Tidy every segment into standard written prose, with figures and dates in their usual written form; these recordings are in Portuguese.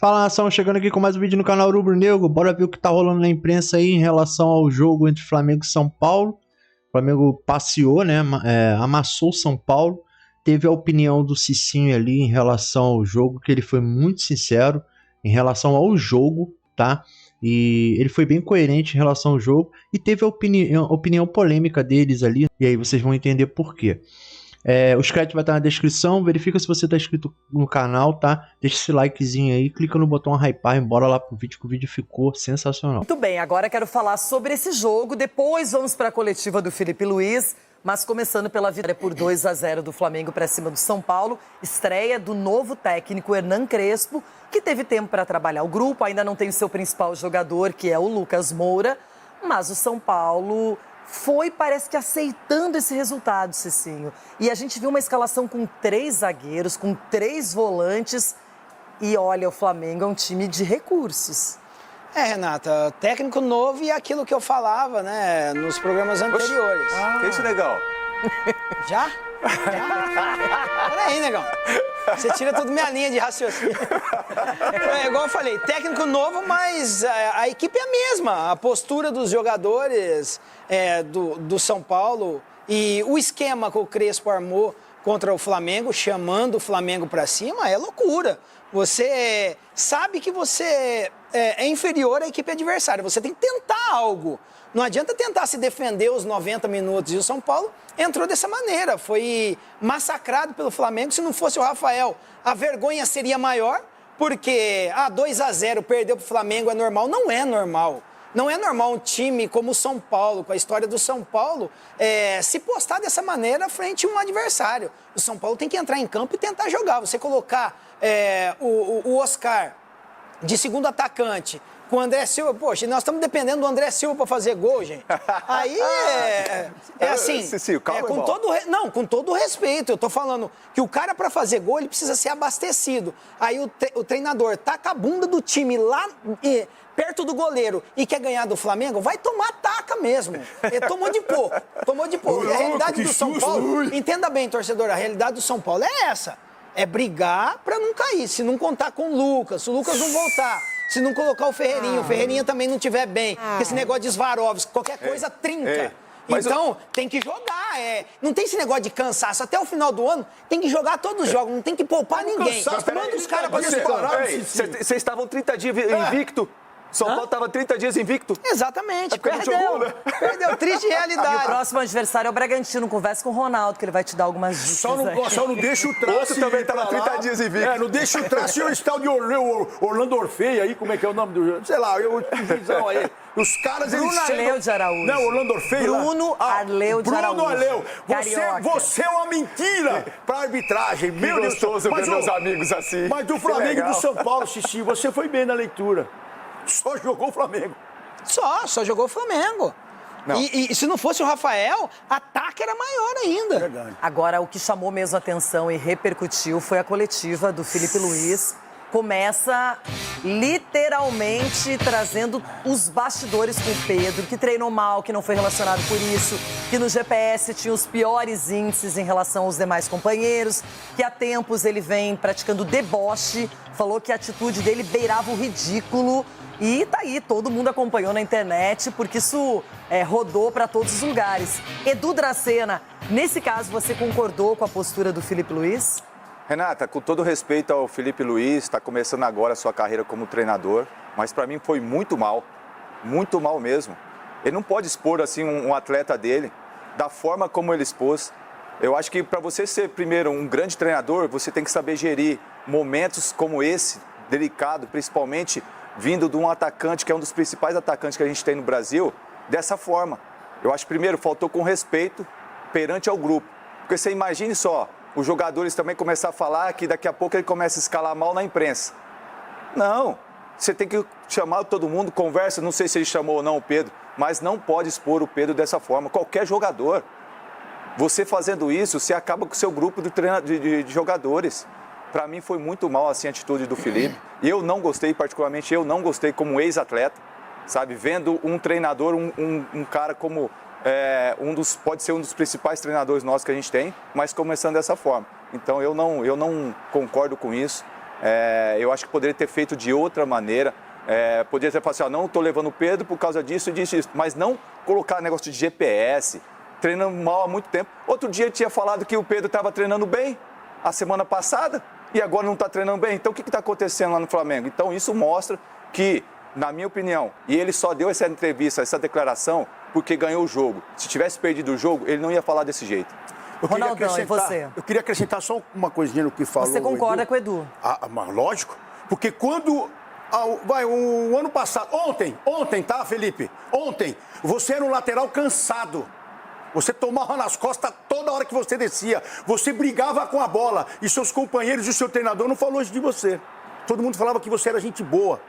Fala, nação, chegando aqui com mais um vídeo no canal Rubro Negro. Bora ver o que tá rolando na imprensa aí em relação ao jogo entre Flamengo e São Paulo. O Flamengo passeou, né? Amassou o São Paulo. Teve a opinião do Cicinho ali em relação ao jogo, que ele foi muito sincero em relação ao jogo, tá? E ele foi bem coerente em relação ao jogo. E teve a opinião polêmica deles ali. E aí vocês vão entender por quê. Os créditos vai estar na descrição. Verifica se você está inscrito no canal, tá? Deixa esse likezinho aí, clica no botão hypar e bora lá pro vídeo, que o vídeo ficou sensacional. Muito bem, agora quero falar sobre esse jogo. Depois vamos para a coletiva do Felipe Luiz. Mas começando pela vitória por 2-0 do Flamengo para cima do São Paulo. Estreia do novo técnico Hernan Crespo, que teve tempo para trabalhar o grupo. Ainda não tem o seu principal jogador, que é o Lucas Moura. Mas o São Paulo parece que aceitando esse resultado, Cicinho. E a gente viu uma escalação com 3 zagueiros, com 3 volantes. E olha, o Flamengo é um time de recursos. Renata, técnico novo e aquilo que eu falava, né, nos programas anteriores. Que isso, negão? Já? Peraí, negão. Você tira toda minha linha de raciocínio. Igual eu falei, técnico novo, mas a equipe é a mesma. A postura dos jogadores do São Paulo e o esquema que o Crespo armou contra o Flamengo, chamando o Flamengo para cima, é loucura. Você sabe que você é inferior à equipe adversária. Você tem que tentar algo. Não adianta tentar se defender os 90 minutos. E o São Paulo entrou dessa maneira. Foi massacrado pelo Flamengo. Se não fosse o Rafael, a vergonha seria maior. Porque 2-0 perdeu para o Flamengo é normal. Não é normal. Não é normal um time como o São Paulo, com a história do São Paulo, se postar dessa maneira frente a um adversário. O São Paulo tem que entrar em campo e tentar jogar. Você colocar o Oscar de segundo atacante com o André Silva, poxa, nós estamos dependendo do André Silva para fazer gol, gente. Aí assim, calma, com todo o respeito, eu tô falando que o cara para fazer gol, ele precisa ser abastecido. Aí o treinador taca a bunda do time lá perto do goleiro e quer ganhar do Flamengo, vai tomar taca mesmo. Ele tomou de pouco. E a realidade do São Paulo, entenda bem, torcedor, a realidade do São Paulo é essa. É brigar para não cair. Se não contar com o Lucas, se o Lucas não voltar, se não colocar o Ferreirinha também não estiver bem, porque esse negócio de Svarovski, qualquer coisa trinca. Então, tem que jogar. Não tem esse negócio de cansaço. Até o final do ano, tem que jogar todos os jogos, não tem que poupar ninguém. Manda os caras para separar. Vocês estavam 30 dias invicto. São Paulo estava 30 dias invicto. Exatamente, perdeu. Jogou, né? Perdeu, triste realidade. E o próximo adversário é o Bragantino. Conversa com o Ronaldo, que ele vai te dar algumas dicas. Só não deixa o traço. Outro também estava 30 dias invicto. Não deixa o traço. E o tal de Orlando Orfei aí, como é que é o nome do... Sei lá, o juizão aí. Os caras, Bruno Arleu de Araújo. Não, Orlando Orfei. Bruno Arleu de Araújo. Bruno Arleu. Você é uma mentira pra arbitragem. Meu Deus, gostoso ver meus amigos assim. Mas do Flamengo e do São Paulo, Xixi, você foi bem na leitura. Só jogou o Flamengo. Só jogou o Flamengo. E se não fosse o Rafael, ataque era maior ainda. Verdade. Agora, o que chamou mesmo a atenção e repercutiu foi a coletiva do Felipe Luiz. Começa literalmente trazendo os bastidores com o Pedro, que treinou mal, que não foi relacionado por isso, que no GPS tinha os piores índices em relação aos demais companheiros, que há tempos ele vem praticando deboche, falou que a atitude dele beirava o ridículo. E tá aí, todo mundo acompanhou na internet, porque isso rodou para todos os lugares. Edu Dracena, nesse caso, você concordou com a postura do Felipe Luiz? Renata, com todo respeito ao Felipe Luiz, está começando agora a sua carreira como treinador, mas para mim foi muito mal mesmo. Ele não pode expor assim um atleta dele, da forma como ele expôs. Eu acho que para você ser, primeiro, um grande treinador, você tem que saber gerir momentos como esse, delicado, principalmente vindo de um atacante que é um dos principais atacantes que a gente tem no Brasil, dessa forma. Eu acho que, primeiro, faltou com respeito perante ao grupo. Porque você imagine só, os jogadores também começar a falar que daqui a pouco ele começa a escalar mal na imprensa. Não, você tem que chamar todo mundo, conversa, não sei se ele chamou ou não o Pedro, mas não pode expor o Pedro dessa forma, qualquer jogador. Você fazendo isso, você acaba com o seu grupo de jogadores. Para mim foi muito mal assim, a atitude do Felipe. E eu não gostei, particularmente eu não gostei como ex-atleta, sabe? Vendo um treinador, um cara como... pode ser um dos principais treinadores nossos que a gente tem, mas começando dessa forma. Então eu não concordo com isso. Eu acho que poderia ter feito de outra maneira. Poderia ter falado assim, não estou levando o Pedro por causa disso e disso, mas não colocar negócio de GPS, treinando mal há muito tempo. Outro dia ele tinha falado que o Pedro estava treinando bem a semana passada e agora não está treinando bem. Então o que está acontecendo lá no Flamengo? Então isso mostra que, na minha opinião, e ele só deu essa entrevista, essa declaração, porque ganhou o jogo. Se tivesse perdido o jogo, ele não ia falar desse jeito. Ronaldão, e você? Eu queria acrescentar só uma coisinha no que falou. Você concorda com o Edu? Mas lógico, porque quando... o ano passado, ontem, tá, Felipe? Ontem, você era um lateral cansado. Você tomava nas costas toda hora que você descia. Você brigava com a bola. E seus companheiros e o seu treinador não falou isso de você. Todo mundo falava que você era gente boa.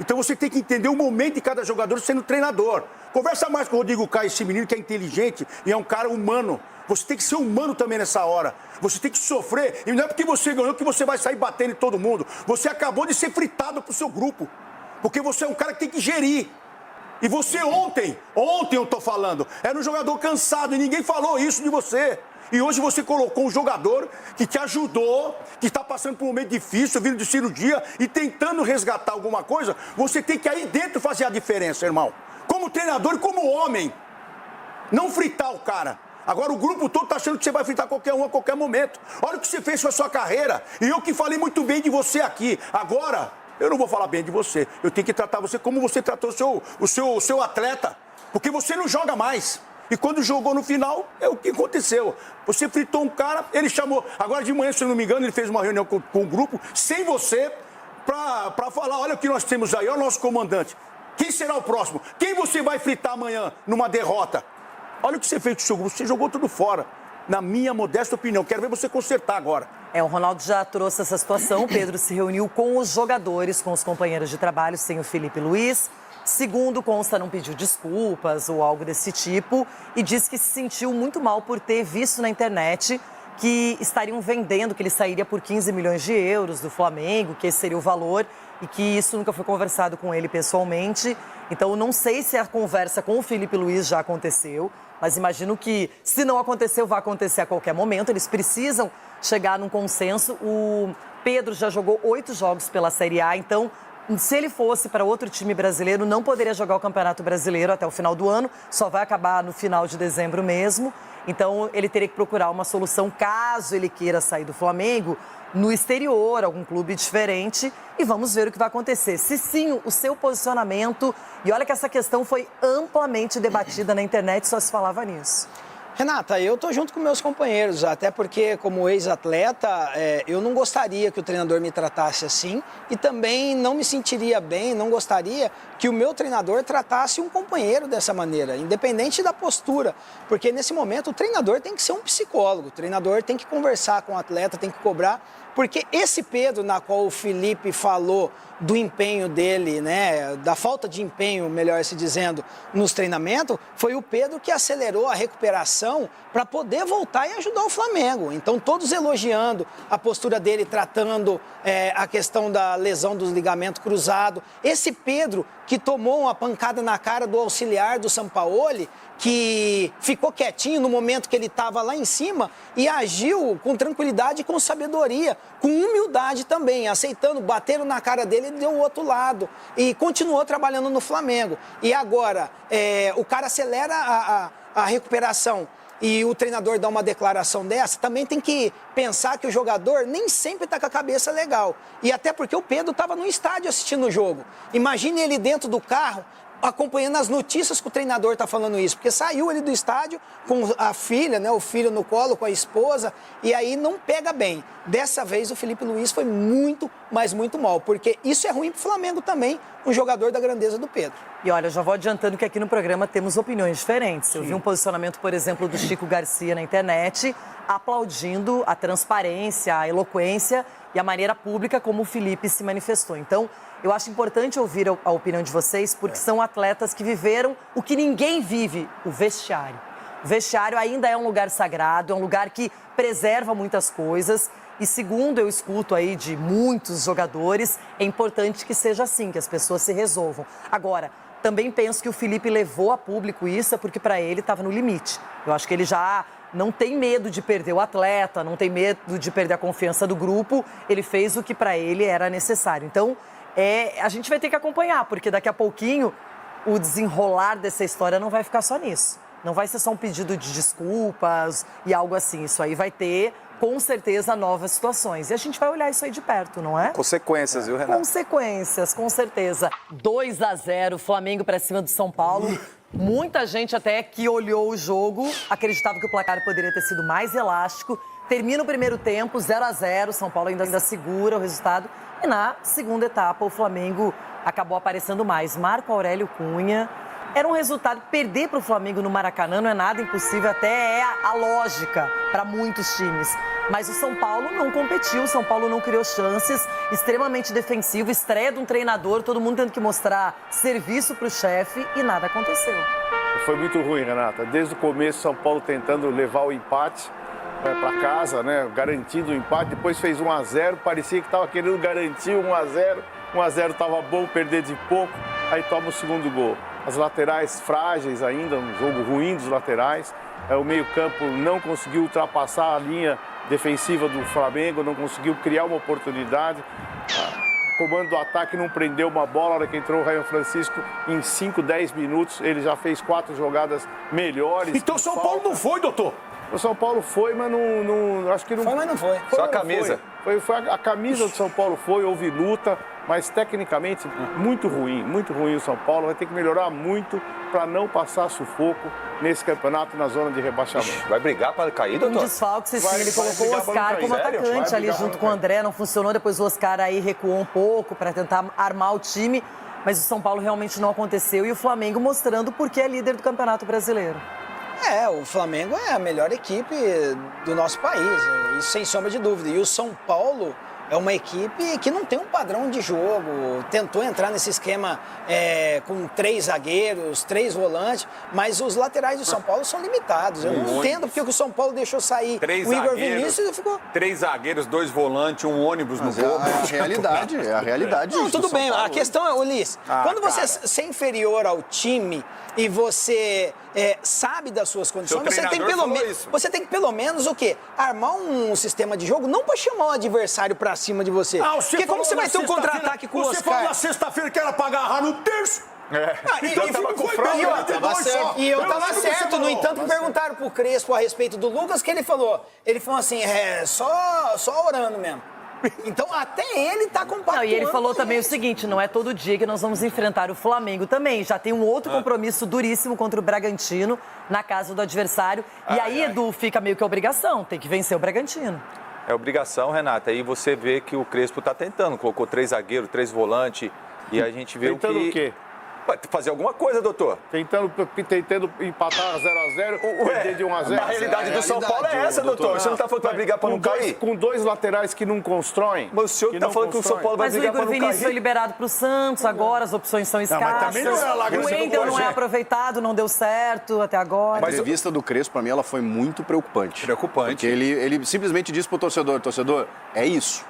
Então você tem que entender o momento de cada jogador sendo treinador. Conversa mais com o Rodrigo Caio, esse menino que é inteligente e é um cara humano. Você tem que ser humano também nessa hora. Você tem que sofrer. E não é porque você ganhou que você vai sair batendo em todo mundo. Você acabou de ser fritado pro seu grupo. Porque você é um cara que tem que gerir. E você ontem eu tô falando, era um jogador cansado e ninguém falou isso de você. E hoje você colocou um jogador que te ajudou, que está passando por um momento difícil, vindo de cirurgia e tentando resgatar alguma coisa. Você tem que aí dentro fazer a diferença, irmão. Como treinador e como homem. Não fritar o cara. Agora o grupo todo está achando que você vai fritar qualquer um a qualquer momento. Olha o que você fez com a sua carreira. E eu que falei muito bem de você aqui. Agora, eu não vou falar bem de você. Eu tenho que tratar você como você tratou o seu atleta. Porque você não joga mais. E quando jogou no final, é o que aconteceu. Você fritou um cara, ele chamou. Agora de manhã, se eu não me engano, ele fez uma reunião com o grupo, sem você, para falar, olha o que nós temos aí, olha o nosso comandante. Quem será o próximo? Quem você vai fritar amanhã numa derrota? Olha o que você fez com o seu grupo, você jogou tudo fora. Na minha modesta opinião, quero ver você consertar agora. O Ronaldo já trouxe essa situação, o Pedro se reuniu com os jogadores, com os companheiros de trabalho, sem o Felipe Luiz. Segundo consta, não pediu desculpas ou algo desse tipo e disse que se sentiu muito mal por ter visto na internet que estariam vendendo, que ele sairia por 15 milhões de euros do Flamengo, que esse seria o valor e que isso nunca foi conversado com ele pessoalmente. Então, não sei se a conversa com o Felipe Luiz já aconteceu, mas imagino que, se não aconteceu, vai acontecer a qualquer momento. Eles precisam chegar num consenso. O Pedro já jogou 8 jogos pela Série A, então... Se ele fosse para outro time brasileiro, não poderia jogar o Campeonato Brasileiro até o final do ano, só vai acabar no final de dezembro mesmo. Então, ele teria que procurar uma solução, caso ele queira sair do Flamengo, no exterior, algum clube diferente. E vamos ver o que vai acontecer. Se sim, o seu posicionamento... E olha que essa questão foi amplamente debatida na internet, só se falava nisso. Renata, eu tô junto com meus companheiros, até porque como ex-atleta, eu não gostaria que o treinador me tratasse assim e também não me sentiria bem, não gostaria que o meu treinador tratasse um companheiro dessa maneira, independente da postura, porque nesse momento o treinador tem que ser um psicólogo, o treinador tem que conversar com o atleta, tem que cobrar, porque esse Pedro, na qual o Felipe falou do empenho dele, né, da falta de empenho, melhor se dizendo, nos treinamentos, foi o Pedro que acelerou a recuperação para poder voltar e ajudar o Flamengo. Então, todos elogiando a postura dele, tratando a questão da lesão dos ligamentos cruzados. Esse Pedro que tomou uma pancada na cara do auxiliar do Sampaoli, que ficou quietinho no momento que ele estava lá em cima e agiu com tranquilidade e com sabedoria, com humildade também, aceitando, bateram na cara dele e deu o outro lado. E continuou trabalhando no Flamengo. E agora, o cara acelera a recuperação e o treinador dá uma declaração dessa, também tem que pensar que o jogador nem sempre está com a cabeça legal. E até porque o Pedro estava no estádio assistindo o jogo. Imagine ele dentro do carro, acompanhando as notícias que o treinador está falando isso, porque saiu ele do estádio com a filha, né, o filho no colo, com a esposa, e aí não pega bem. Dessa vez o Felipe Luiz foi muito, mas muito mal, porque isso é ruim para o Flamengo também, um jogador da grandeza do Pedro. E olha, já vou adiantando que aqui no programa temos opiniões diferentes. Eu vi um posicionamento, por exemplo, do Chico Garcia na internet, aplaudindo a transparência, a eloquência e a maneira pública como o Felipe se manifestou. Então, eu acho importante ouvir a opinião de vocês, porque são atletas que viveram o que ninguém vive, o vestiário. O vestiário ainda é um lugar sagrado, é um lugar que preserva muitas coisas. E segundo eu escuto aí de muitos jogadores, é importante que seja assim, que as pessoas se resolvam. Agora, também penso que o Felipe levou a público isso, porque para ele estava no limite. Eu acho que ele já não tem medo de perder o atleta, não tem medo de perder a confiança do grupo. Ele fez o que para ele era necessário. Então, a gente vai ter que acompanhar, porque daqui a pouquinho o desenrolar dessa história não vai ficar só nisso. Não vai ser só um pedido de desculpas e algo assim. Isso aí vai ter, com certeza, novas situações. E a gente vai olhar isso aí de perto, não é? Consequências, viu, Renato? Consequências, com certeza. 2-0, Flamengo para cima do São Paulo. Muita gente até que olhou o jogo acreditava que o placar poderia ter sido mais elástico. Termina o primeiro tempo, 0-0, São Paulo ainda segura o resultado. E na segunda etapa, o Flamengo acabou aparecendo mais. Marco Aurélio Cunha. Era um resultado, perder para o Flamengo no Maracanã não é nada impossível, até é a lógica para muitos times. Mas o São Paulo não competiu, o São Paulo não criou chances, extremamente defensivo, estreia de um treinador, todo mundo tendo que mostrar serviço para o chefe e nada aconteceu. Foi muito ruim, Renata. Desde o começo, São Paulo tentando levar o empate para casa, né? Garantindo o empate, depois fez 1-0, parecia que estava querendo garantir 1-0. 1-0 estava bom, perder de pouco, aí toma o segundo gol. As laterais frágeis ainda, um jogo ruim dos laterais. O meio-campo não conseguiu ultrapassar a linha defensiva do Flamengo, não conseguiu criar uma oportunidade. O comando do ataque não prendeu uma bola. Na hora que entrou o Ryan Francisco, em 5, 10 minutos, ele já fez 4 jogadas melhores. Então o São Paulo não foi, doutor? O São Paulo foi, mas não acho que não... Foi, mas não foi. Só a camisa. Foi a camisa do São Paulo foi, houve luta, mas tecnicamente muito ruim o São Paulo. Vai ter que melhorar muito para não passar sufoco nesse campeonato na zona de rebaixamento. Vai brigar para cair, Um doutor? desfalque, sim, Vai ele colocou o brigar pra não Oscar cair. como Sério? atacante Vai ali brigar junto pra com o não André, não funcionou, depois o Oscar aí recuou um pouco para tentar armar o time, mas o São Paulo realmente não aconteceu e o Flamengo mostrando por que é líder do Campeonato Brasileiro. O Flamengo é a melhor equipe do nosso país, isso sem sombra de dúvida. E o São Paulo é uma equipe que não tem um padrão de jogo, tentou entrar nesse esquema com 3 zagueiros, 3 volantes, mas os laterais do São Paulo são limitados. Eu não entendo porque o São Paulo deixou sair o Igor Vinícius e ficou... 3 zagueiros, 2 volantes, um ônibus no gol. É a realidade. Não, isso tudo do São bem. Paulo. A questão é, Ulisses, quando você é inferior ao time e você sabe das suas condições, Seu treinador falou isso. você tem que pelo menos o quê? Armar um sistema de jogo, não para chamar o adversário para cima de você. Porque como você vai ter um contra-ataque com o Oscar? Você falou na sexta-feira que era pra agarrar no terço. Então eu tava com E eu tava certo, no entanto, perguntaram pro Crespo a respeito do Lucas, que ele falou assim, só orando mesmo. Então, até ele tá compactuando. Não, e ele falou também o seguinte, não é todo dia que nós vamos enfrentar o Flamengo também. Já tem um outro compromisso duríssimo contra o Bragantino, na casa do adversário. E aí, Edu, fica meio que obrigação, tem que vencer o Bragantino. É obrigação, Renata. Aí você vê que o Crespo tá tentando. Colocou 3 zagueiros, 3 volantes. E a gente vê Tentando o quê? Vai fazer alguma coisa, doutor. Tentando empatar 0-0, perder de 1-0. A realidade do São Paulo é essa, doutor. Você não tá falando pra brigar pra não cair? Com 2 laterais que não constroem. Mas o senhor que tá falando que o São Paulo vai Mas o brigar pra Igor não Vinícius foi cair? liberado pro Santos, agora as opções são escassas. também não é lá, O você não Wendel não pode, é aproveitado, não deu certo até agora. A entrevista do Crespo, pra mim, ela foi muito preocupante. Porque ele simplesmente disse pro torcedor, é isso.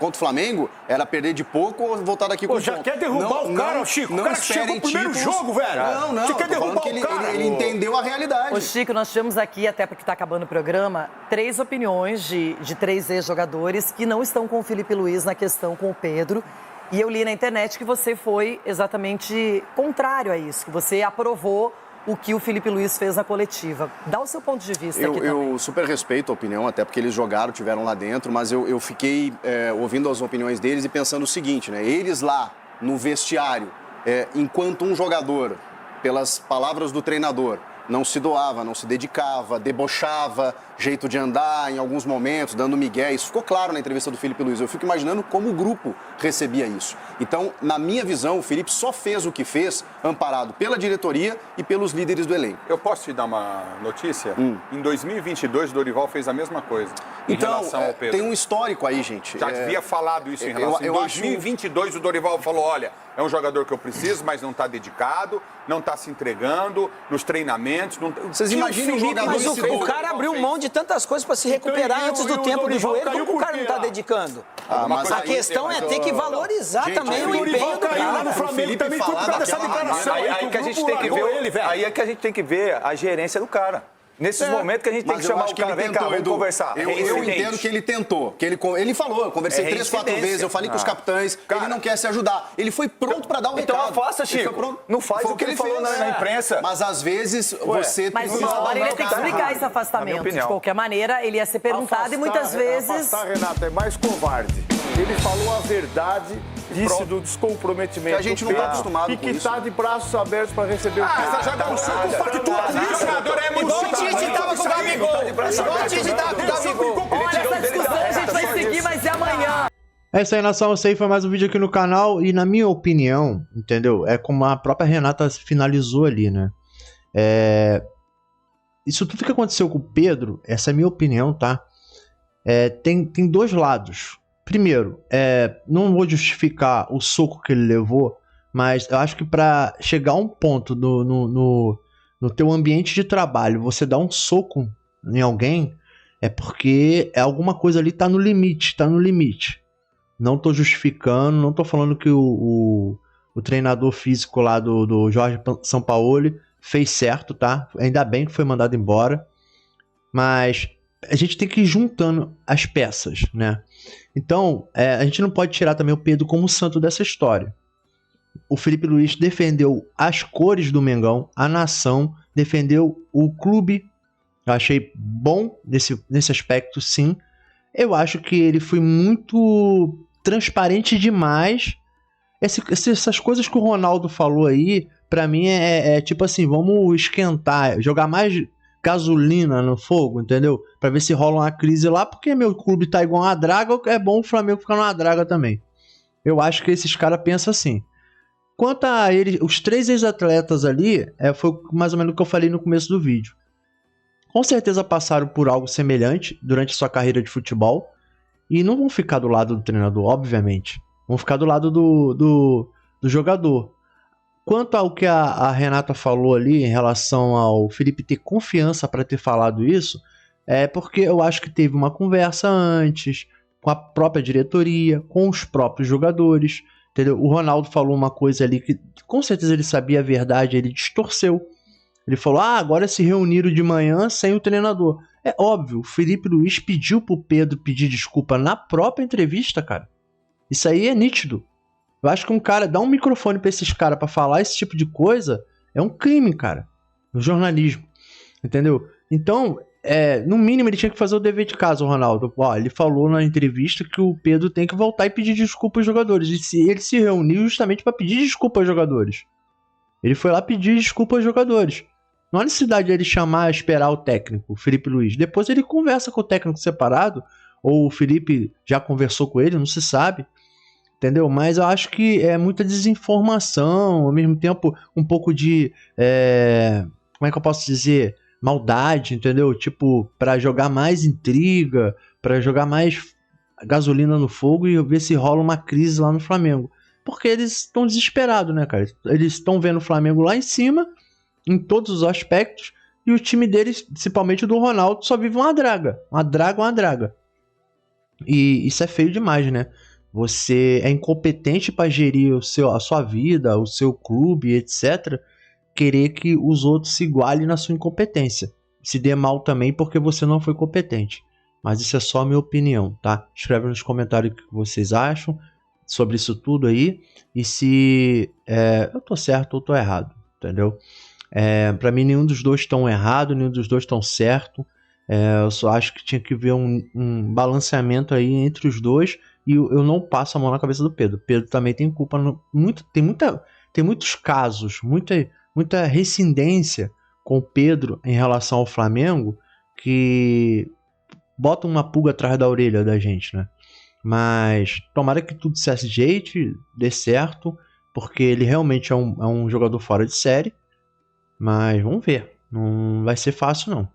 Contra o Flamengo, era perder de pouco ou voltar daqui com já quer derrubar o cara, Chico. O cara que chegou no primeiro jogo, velho. Não. Você quer derrubar o cara? Ele entendeu a realidade. Ô, Chico, nós tivemos aqui, até porque está acabando o programa, 3 opiniões de 3 ex-jogadores que não estão com o Felipe Luiz na questão com o Pedro. E eu li na internet que você foi exatamente contrário a isso, que você aprovou o que o Felipe Luiz fez na coletiva. Dá o seu ponto de vista aqui também. Eu super respeito a opinião, até porque eles jogaram, tiveram lá dentro, mas eu fiquei ouvindo as opiniões deles e pensando o seguinte, né? Eles lá no vestiário, enquanto um jogador, pelas palavras do treinador, não se doava, não se dedicava, debochava, jeito de andar em alguns momentos, dando migué. Isso ficou claro na entrevista do Felipe Luiz. Eu fico imaginando como o grupo recebia isso. Então, na minha visão, o Felipe só fez o que fez, amparado pela diretoria e pelos líderes do elenco. Eu posso te dar uma notícia? Em 2022, o Dorival fez a mesma coisa em relação ao Pedro. Tem um histórico aí, gente. Já havia falado isso em relação. Em 2022, o Dorival falou, olha, é um jogador que eu preciso, mas não está dedicado, não está se entregando nos treinamentos. Vocês imaginem um jogador... Mas o cara abriu mão de tantas coisas para se recuperar antes do tempo do joelho. Como que o cara não está dedicando? A questão é ter que valorizar também o empenho do cara. No Flamengo também foi por causa dessa declaração. Aí que a gente tem que ver, aí é que a gente tem que ver a gerência do cara. Nesses momentos que a gente tem que chamar o cara, vem cá, vamos conversar. Eu entendo que ele tentou, que ele falou, eu conversei 3, 4 vezes, eu falei com os capitães, ele não quer se ajudar. Ele foi pronto pra dar o recado. Então afasta, Chico. Não faz o que ele falou na imprensa. Mas às vezes você Mas precisa uma hora ele dar tem que explicar esse afastamento. De qualquer maneira, ele ia ser perguntado e muitas vezes... Afastar, Renata, é mais covarde. Ele falou a verdade, disse do descomprometimento. Que a gente não está acostumado e com que isso. está de braços abertos para receber o Essa já dá um soco factual. O jogador é muito Igual o Tite tava com o Gabigol. Igual o Tite tava com o Gabigol. Olha, essa discussão a gente vai seguir, vai ser amanhã. É isso aí, nação. Esse aí foi mais um vídeo aqui no canal. E na minha opinião, entendeu? É como a própria Renata finalizou ali, né? Isso tudo que aconteceu com o Pedro, essa é a minha opinião, tá? Tem dois lados. Primeiro, não vou justificar o soco que ele levou, mas eu acho que para chegar a um ponto no teu ambiente de trabalho, você dar um soco em alguém, é porque alguma coisa ali tá no limite, Não tô justificando, não tô falando que o treinador físico lá do Jorge Sampaoli fez certo, tá? Ainda bem que foi mandado embora, mas a gente tem que ir juntando as peças, né? Então, a gente não pode tirar também o Pedro como santo dessa história. O Filipe Luís defendeu as cores do Mengão, a nação, defendeu o clube. Eu achei bom nesse aspecto, sim. Eu acho que ele foi muito transparente demais. Essas coisas que o Ronaldo falou aí, pra mim tipo assim, vamos esquentar, jogar mais gasolina no fogo, entendeu? Pra ver se rola uma crise lá, porque meu clube tá igual uma draga, é bom o Flamengo ficar numa draga também. Eu acho que esses caras pensam assim. Quanto a eles, os 3 ex-atletas ali, foi mais ou menos o que eu falei no começo do vídeo. Com certeza passaram por algo semelhante durante sua carreira de futebol e não vão ficar do lado do treinador, obviamente. Vão ficar do lado do jogador. Quanto ao que a Renata falou ali em relação ao Felipe ter confiança para ter falado isso, é porque eu acho que teve uma conversa antes com a própria diretoria, com os próprios jogadores, entendeu? O Ronaldo falou uma coisa ali que com certeza ele sabia a verdade, ele distorceu. Ele falou, agora se reuniram de manhã sem o treinador. É óbvio, o Filipe Luís pediu pro Pedro pedir desculpa na própria entrevista, cara. Isso aí é nítido. Eu acho que um cara, dar um microfone pra esses caras pra falar esse tipo de coisa é um crime, cara. No jornalismo. Entendeu? Então, no mínimo ele tinha que fazer o dever de casa, o Ronaldo. Ele falou na entrevista que o Pedro tem que voltar e pedir desculpa aos jogadores. Ele se reuniu justamente pra pedir desculpa aos jogadores. Ele foi lá pedir desculpa aos jogadores. Não há necessidade de ele chamar, esperar o técnico, o Filipe Luís. Depois ele conversa com o técnico separado, ou o Felipe já conversou com ele, não se sabe. Entendeu? Mas eu acho que é muita desinformação, ao mesmo tempo um pouco de, como é que eu posso dizer, maldade, entendeu? Tipo, para jogar mais intriga, para jogar mais gasolina no fogo e ver se rola uma crise lá no Flamengo. Porque eles estão desesperados, né, cara? Eles estão vendo o Flamengo lá em cima, em todos os aspectos, e o time deles, principalmente o do Ronaldo, só vive uma draga. Uma draga. E isso é feio demais, né? Você é incompetente para gerir a sua vida, o seu clube, etc. Querer que os outros se igualem na sua incompetência. Se dê mal também porque você não foi competente. Mas isso é só a minha opinião, tá? Escreve nos comentários o que vocês acham sobre isso tudo aí. E se eu tô certo ou tô errado, entendeu? Para mim nenhum dos dois estão errado, nenhum dos dois estão certo. Eu só acho que tinha que ver um balanceamento aí entre os dois. E eu não passo a mão na cabeça do Pedro. Pedro também tem culpa. Tem muitos casos, muita rescindência com o Pedro em relação ao Flamengo que bota uma pulga atrás da orelha da gente, né? Mas tomara que tudo se ajeite, dê certo, porque ele realmente é um jogador fora de série. Mas vamos ver. Não vai ser fácil, não.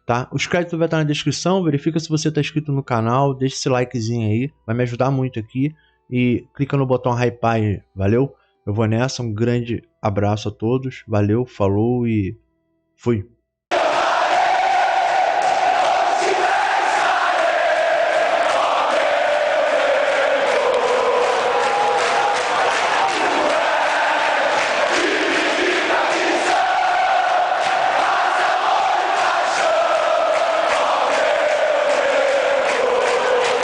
Tá? Os créditos vai estar na descrição. Verifica se você está inscrito no canal. Deixa esse likezinho aí. Vai me ajudar muito aqui. E clica no botão hypar aí. Valeu? Eu vou nessa. Um grande abraço a todos. Valeu, falou e fui.